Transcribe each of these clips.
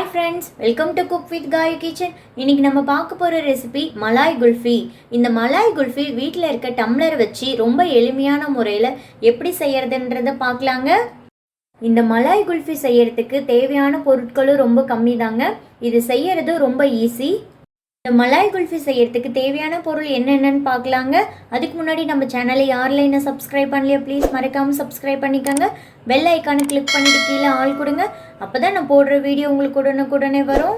Hi friends, welcome to cook with காய் kitchen. இன்றைக்கி நம்ம பார்க்க போகிற ரெசிபி மலாய் குல்ஃபி. இந்த மலாய் குல்ஃபி வீட்டில் இருக்க டம்ளர் வச்சு ரொம்ப எளிமையான முறையில் எப்படி செய்கிறதுன்றதை பார்க்கலாங்க. இந்த மலாய் குல்ஃபி செய்கிறதுக்கு தேவையான பொருட்களும் ரொம்ப கம்மி தாங்க. இது செய்கிறது ரொம்ப ஈஸி. இந்த மலாய் குல்ஃபி செய்கிறதுக்கு தேவையான பொருள் என்னென்னு பார்க்கலாங்க. அதுக்கு முன்னாடி நம்ம சேனலை யாரில் என்ன சப்ஸ்கிரைப் பண்ணலையோ ப்ளீஸ் மறக்காமல் சப்ஸ்கிரைப் பண்ணிக்கோங்க. பெல் ஐக்கானை கிளிக் பண்ணிட்டு கீழே ஆள் கொடுங்க. அப்போ தான் நான் போடுற வீடியோ உங்களுக்கு உடனுக்குடனே வரும்.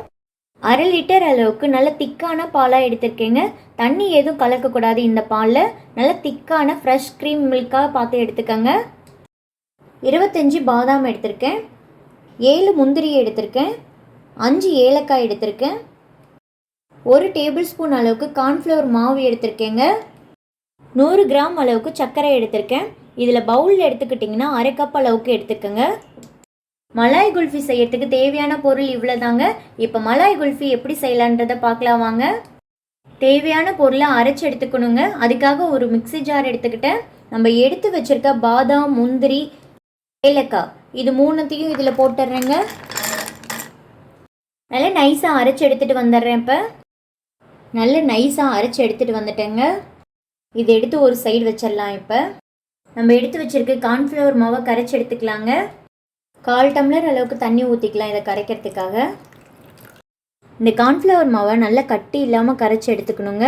1/2 லிட்டர் அளவுக்கு நல்ல திக்கான பாலாக எடுத்திருக்கேங்க. தண்ணி எதுவும் கலக்கக்கூடாது. இந்த பாலில் நல்ல திக்கான ஃப்ரெஷ் க்ரீம் மில்காக பார்த்து எடுத்துக்கோங்க. 25 பாதாம் எடுத்திருக்கேன், 7 முந்திரி எடுத்திருக்கேன், 5 ஏலக்காய் எடுத்திருக்கேன், 1 டேபிள் ஸ்பூன் அளவுக்கு கார்ன்ஃப்ளவர் மாவு எடுத்திருக்கேங்க, 100 கிராம் அளவுக்கு சர்க்கரை எடுத்திருக்கேன். இதில் பவுலில் எடுத்துக்கிட்டிங்கன்னா 1/2 கப் அளவுக்கு எடுத்துக்கோங்க. மலாய் குல்ஃபி செய்யறதுக்கு தேவையான பொருள் இவ்வளோ தாங்க. இப்போ மலாய் குல்ஃபி எப்படி செய்யலான்றதை பார்க்கலாம் வாங்க. தேவையான பொருளை அரைச்சி எடுத்துக்கணுங்க. அதுக்காக ஒரு மிக்ஸி ஜார் எடுத்துக்கிட்டேன். நம்ம எடுத்து வச்சுருக்க பாதாம், முந்திரி, ஏலக்காய் இது மூணுத்தையும் இதில் போட்டுடுறேங்க. நல்லா நைஸாக அரைச்சி எடுத்துகிட்டு வந்துடுறேன். இப்போ நல்ல நைஸாக அரைச்சி எடுத்துகிட்டு வந்துட்டேங்க. இதை எடுத்து ஒரு சைடு வச்சிடலாம். இப்போ நம்ம எடுத்து வச்சுருக்க கார்ன்ஃப்ளவர் மாவை கரைச்சி எடுத்துக்கலாங்க. 1/4 டம்ளர் அளவுக்கு தண்ணி ஊற்றிக்கலாம் இதை கரைக்கிறதுக்காக. இந்த கார்ன்ஃப்ளவர் மாவை நல்லா கட்டி இல்லாமல் கரைச்சி எடுத்துக்கணுங்க.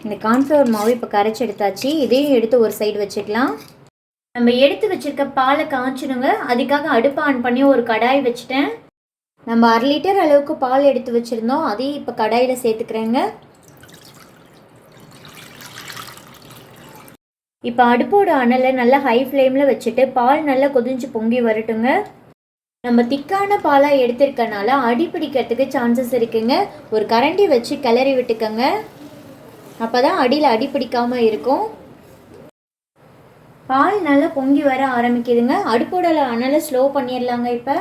இந்த கார்ன்ஃப்ளவர் மாவு இப்போ கரைச்சி எடுத்தாச்சு. இதையும் எடுத்து ஒரு சைடு வச்சுக்கலாம். நம்ம எடுத்து வச்சுருக்க பாலை காய்ச்சணுங்க. அதுக்காக அடுப்பை ஆன் பண்ணி ஒரு கடாய் வச்சுட்டேன். நம்ம 1/2 லிட்டர் அளவுக்கு பால் எடுத்து வச்சுருந்தோம். அதையும் இப்போ கடாயில் சேர்த்துக்கிறேங்க. இப்போ அடுப்போட அனலை நல்லா ஹை ஃப்ளேமில் வச்சுட்டு பால் நல்லா கொதிஞ்சு பொங்கி வரட்டுங்க. நம்ம திக்கான பாலாக எடுத்துருக்கனால அடி பிடிக்கிறதுக்கு சான்சஸ் இருக்குங்க. ஒரு கரண்டி வச்சு கிளறி விட்டுக்கோங்க. அப்போ தான் அடியில் அடி பிடிக்காமல் இருக்கும். பால் நல்லா பொங்கி வர ஆரம்பிக்குதுங்க. அடுப்போட அனலை ஸ்லோ பண்ணிடலாங்க. இப்போ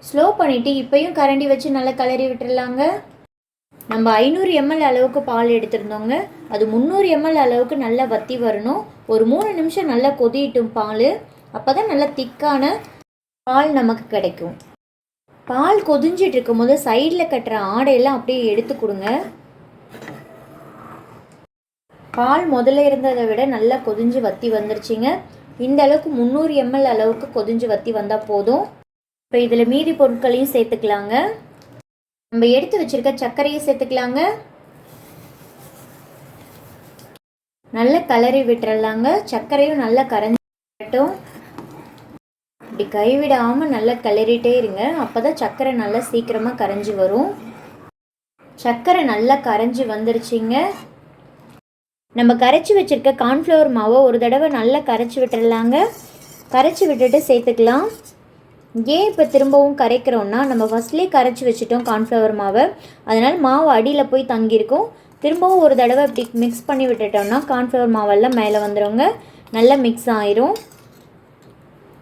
ஸ்லோ பண்ணிவிட்டு இப்போயும் கரண்டி வச்சு நல்லா கிளறி விட்டுடலாங்க. நம்ம 500 ml அளவுக்கு பால் எடுத்துருந்தோங்க. அது 300 ml அளவுக்கு நல்லா வற்றி வரணும். ஒரு 3 நிமிஷம் நல்லா கொதிட்டும் பால். அப்போ தான் நல்லா திக்கான பால் நமக்கு கிடைக்கும். பால் கொதிஞ்சிட்டு இருக்கும் போது சைடில் கட்டுற ஆடையெல்லாம் அப்படியே எடுத்து கொடுங்க. பால் முதல்ல இருந்ததை விட நல்லா கொதிஞ்சு வற்றி வந்துருச்சுங்க. இந்த அளவுக்கு 300 ml அளவுக்கு கொதிஞ்சு வற்றி வந்தால் போதும். இப்போ இதில் மீதி பொருட்களையும் சேர்த்துக்கலாங்க. நம்ம எடுத்து வச்சுருக்க சர்க்கரையை சேர்த்துக்கலாங்க. நல்லா கலரி விட்டுறலாங்க. சர்க்கரையும் நல்லா கரைஞ்சிட்டும். இப்படி கைவிடாமல் நல்லா கிளறிட்டே இருங்க. அப்போ தான் சர்க்கரை நல்லா சீக்கிரமாக கரைஞ்சி வரும். சர்க்கரை நல்லா கரைஞ்சி வந்துருச்சுங்க. நம்ம கரைச்சி வச்சுருக்க கார்ன்ஃப்ளவர் மாவை ஒரு தடவை நல்லா கரைச்சி விட்டுடலாங்க. கரைச்சி விட்டுட்டு சேர்த்துக்கலாம். ஏன் இப்போ திரும்பவும் கரைக்கிறோன்னா, நம்ம ஃபஸ்ட்லேயே கரைச்சி வச்சுட்டோம் கார்ன்ஃப்ளவர் மாவை. அதனால் மாவு அடியில் போய் தங்கியிருக்கும். திரும்பவும் ஒரு தடவை இப்படி மிக்ஸ் பண்ணி விட்டுட்டோம்னா கார்ன்ஃப்ளவர் மாவெல்லாம் மேலே வந்துடுங்க. நல்லா மிக்ஸ் ஆயிரும்.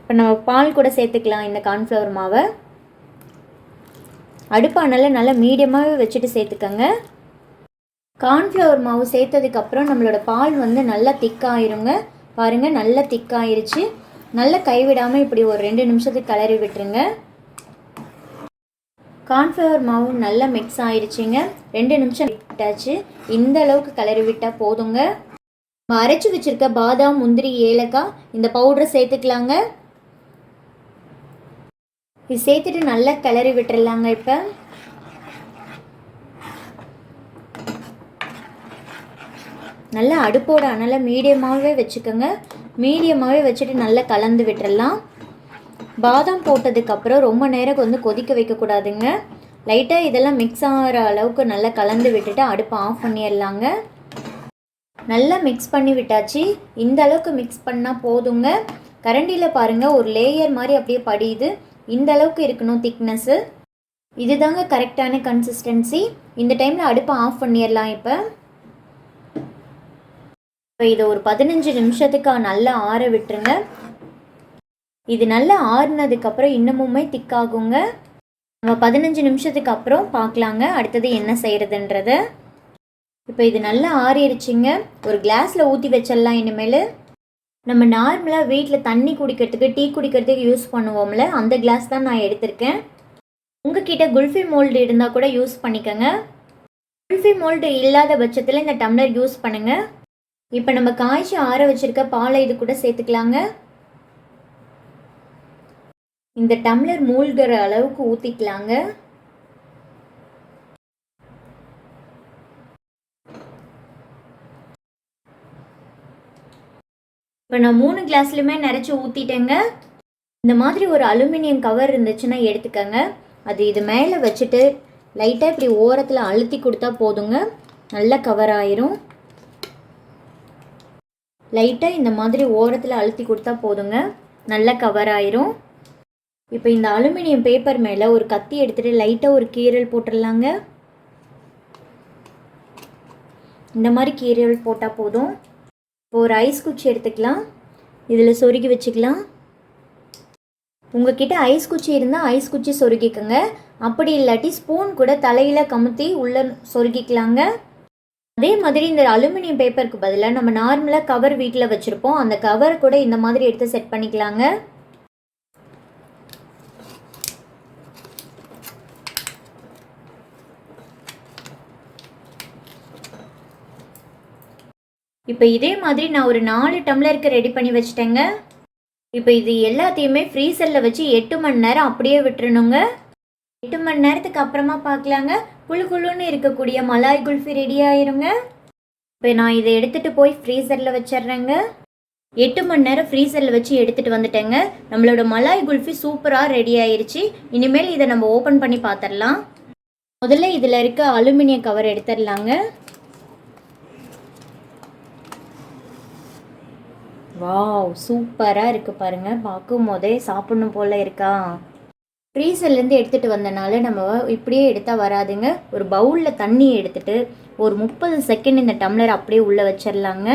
இப்போ நம்ம பால் கூட சேர்த்துக்கலாம் இந்த கார்ன்ஃப்ளவர் மாவை. அடுப்பானால நல்லா மீடியமாகவே வச்சுட்டு சேர்த்துக்கோங்க. கார்ன்ஃப்ளவர் மாவு சேர்த்ததுக்கப்புறம் நம்மளோட பால் நல்லா திக்காயிருங்க. பாருங்கள், நல்லா திக்காயிருச்சு. நல்லா கைவிடாமல் இப்படி ஒரு 2 நிமிஷத்துக்கு கிளறி விட்டுருங்க. கார்ன்ஃப்ளவர் மாவு நல்லா மிக்ஸ் ஆயிடுச்சுங்க. 2 நிமிஷம் விட்டாச்சு. இந்த அளவுக்கு கிளறி விட்டால் போதுங்க. நம்ம அரைச்சி வச்சுருக்க பாதாம், முந்திரி, ஏலக்காய் இந்த பவுடரை சேர்த்துக்கலாங்க. இது சேர்த்துட்டு நல்லா கிளறி விட்டுறலாங்க. இப்போ நல்லா அடுப்போட அனலை மீடியமாகவே வச்சுக்கோங்க. மீடியமாகவே வச்சுட்டு நல்லா கலந்து விட்டுடலாம். பாதாம் போட்டதுக்கப்புறம் ரொம்ப நேரம் கொதிக்க வைக்கக்கூடாதுங்க. லைட்டாக இதெல்லாம் மிக்ஸ் ஆகிற அளவுக்கு நல்லா கலந்து விட்டுட்டு அடுப்பை ஆஃப் பண்ணிடலாங்க. நல்லா மிக்ஸ் பண்ணி விட்டாச்சு. இந்த அளவுக்கு மிக்ஸ் பண்ணால் போதுங்க. கரண்டியில் பாருங்கள், ஒரு லேயர் மாதிரி அப்படியே படியுது. இந்த அளவுக்கு இருக்கணும் திக்னஸ்ஸு. இதுதாங்க கரெக்டான கன்சிஸ்டன்சி. இந்த டைமில் அடுப்பை ஆஃப் பண்ணிடலாம். இப்போ இதை ஒரு 15 நிமிஷத்துக்கு நல்லா ஆற விட்டுருங்க. இது நல்லா ஆறுனதுக்கப்புறம் இன்னமுமே திக்காகுங்க. நம்ம 15 நிமிஷத்துக்கு அப்புறம் பார்க்கலாங்க அடுத்தது என்ன செய்கிறதுன்றத. இப்போ இது நல்லா ஆறிடுச்சிங்க. ஒரு கிளாஸில் ஊற்றி வச்சிடலாம். இனிமேல் நம்ம நார்மலாக வீட்டில் தண்ணி குடிக்கிறதுக்கு டீ குடிக்கிறதுக்கு யூஸ் பண்ணுவோம்ல, அந்த கிளாஸ் தான் நான் எடுத்திருக்கேன். உங்ககிட்ட குல்ஃபி மோல்டு இருந்தால் கூட யூஸ் பண்ணிக்கோங்க. குல்ஃபி மோல்டு இல்லாத பட்சத்தில் இந்த டம்ளர் யூஸ் பண்ணுங்கள். இப்போ நம்ம காய்ச்சி ஆற வச்சுருக்க பாலை இது கூட சேர்த்துக்கலாங்க. இந்த டம்ளர் மூழ்கிற அளவுக்கு ஊற்றிக்கலாங்க. இப்போ நான் 3 கிளாஸ்லையுமே நிறச்சி ஊற்றிட்டேங்க. இந்த மாதிரி ஒரு அலுமினியம் கவர் இருந்துச்சுன்னா எடுத்துக்கோங்க. அது இது மேலே வச்சுட்டு லைட்டாக இப்படி ஓரத்தில் அழுத்தி கொடுத்தா போதுங்க, நல்லா கவர் ஆயிரும். லைட்டாக இந்த மாதிரி ஓரத்தில் அழுத்தி கொடுத்தா போதுங்க, நல்லா கவர் ஆயிரும். இப்போ இந்த அலுமினியம் பேப்பர் மேலே ஒரு கத்தி எடுத்துகிட்டு லைட்டாக ஒரு கீறல் போட்டுடலாங்க. இந்த மாதிரி கீறல் போட்டால் போதும். இப்போ ஒரு ஐஸ் குச்சி எடுத்துக்கலாம், இதில் சொருகி வச்சுக்கலாம். உங்ககிட்ட ஐஸ் குச்சி இருந்தால் ஐஸ் குச்சி சொருகிக்கோங்க. அப்படி இல்லாட்டி ஸ்பூன் கூட தலையில் கமுத்தி உள்ளே சொருகிக்கலாங்க. அதே மாதிரி இந்த அலுமினியம் பேப்பருக்கு பதிலாக நம்ம நார்மலாக கவர் வீட்டில் வச்சுருப்போம், அந்த கவர் கூட இந்த மாதிரி எடுத்து செட் பண்ணிக்கலாங்க. இப்போ இதே மாதிரி நான் ஒரு 4 டம்ளருக்கு ரெடி பண்ணி வச்சுட்டேங்க. இப்போ இது எல்லாத்தையுமே ஃப்ரீசரில் வச்சு 8 மணி நேரம் அப்படியே விட்டுறணுங்க. 8 மணி நேரத்துக்கு அப்புறமா பார்க்கலாங்க. குழு குழுன்னு இருக்கக்கூடிய மலாய் குல்ஃபி ரெடி ஆயிருங்க. இப்போ நான் இதை எடுத்துகிட்டு போய் ஃப்ரீசரில் வச்சிட்றேங்க. 8 மணி நேரம் ஃப்ரீசரில் வச்சு எடுத்துகிட்டு வந்துட்டேங்க. நம்மளோட மலாய் குல்ஃபி சூப்பராக ரெடி ஆயிடுச்சு. இனிமேல் இதை நம்ம ஓப்பன் பண்ணி பார்த்துடலாம். முதல்ல இதில் இருக்க அலுமினிய கவர் எடுத்துடலாங்க. வாவ், சூப்பராக இருக்குது பாருங்கள். பார்க்கும் போதே சாப்பிட்ணும் போல் இருக்கா. ஃப்ரீசர்லேருந்து எடுத்துகிட்டு வந்தனால நம்ம இப்படியே எடுத்தால் வராதுங்க. ஒரு பவுலில் தண்ணி எடுத்துகிட்டு ஒரு 30 செகண்ட் இந்த டம்ளர் அப்படியே உள்ளே வச்சிடலாங்க.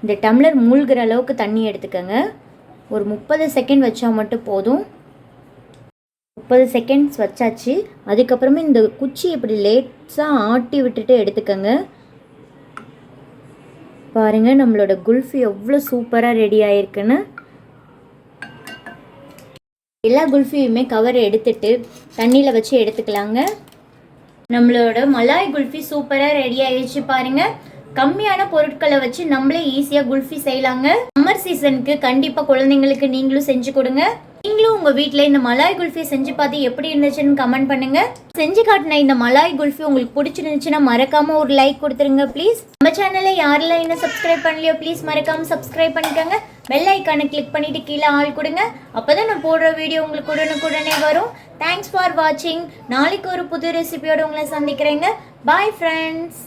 இந்த டம்ளர் மூழ்கிற அளவுக்கு தண்ணி எடுத்துக்கோங்க. ஒரு 30 செகண்ட் வச்சா மட்டும் போதும். 30 செகண்ட்ஸ் வச்சாச்சு. அதுக்கப்புறமா இந்த குச்சி இப்படி லேட்ஸாக ஆட்டி விட்டுட்டு எடுத்துக்கோங்க. பாருங்கள் நம்மளோட குல்ஃபி எவ்வளோ சூப்பராக ரெடி ஆகிருக்குன்னு. எல்லா குல்ஃபியுமே கவர் எடுத்துட்டு தண்ணியில் வச்சு எடுத்துக்கலாங்க. நம்மளோட மலாய் குல்ஃபி சூப்பராக ரெடி ஆகிடுச்சு பாருங்கள். கம்மியான பொருட்களை வச்சு நம்மளே ஈஸியாக குல்ஃபி செய்யலாங்க. சம்மர் சீசனுக்கு கண்டிப்பாக குழந்தைங்களுக்கு நீங்களும் செஞ்சு கொடுங்க. நீங்களும் உங்கள் வீட்டில் இந்த மலாய் குல்ஃபி செஞ்சு பார்த்து எப்படி இருந்துச்சுன்னு கமெண்ட் பண்ணுங்கள். செஞ்சு காட்டின இந்த மலாய் குல்ஃபி உங்களுக்கு பிடிச்சிருந்துச்சுன்னா மறக்காமல் ஒரு லைக் கொடுத்துருங்க ப்ளீஸ். நம்ம சேனலை யாரெல்லாம் இன்னும் சப்ஸ்கிரைப் பண்ணலையோ ப்ளீஸ் மறக்காமல் சப்ஸ்கிரைப் பண்ணிக்கோங்க. பெல் ஐக்கானை கிளிக் பண்ணிவிட்டு கீழே ஆள் கொடுங்க. அப்போ தான் நான் போடுற வீடியோ உங்களுக்கு உடனுக்குடனே வரும். தேங்க்ஸ் ஃபார் வாட்சிங். நாளைக்கு ஒரு புது ரெசிபியோடு உங்களை சந்திக்கிறேங்க. Bye friends.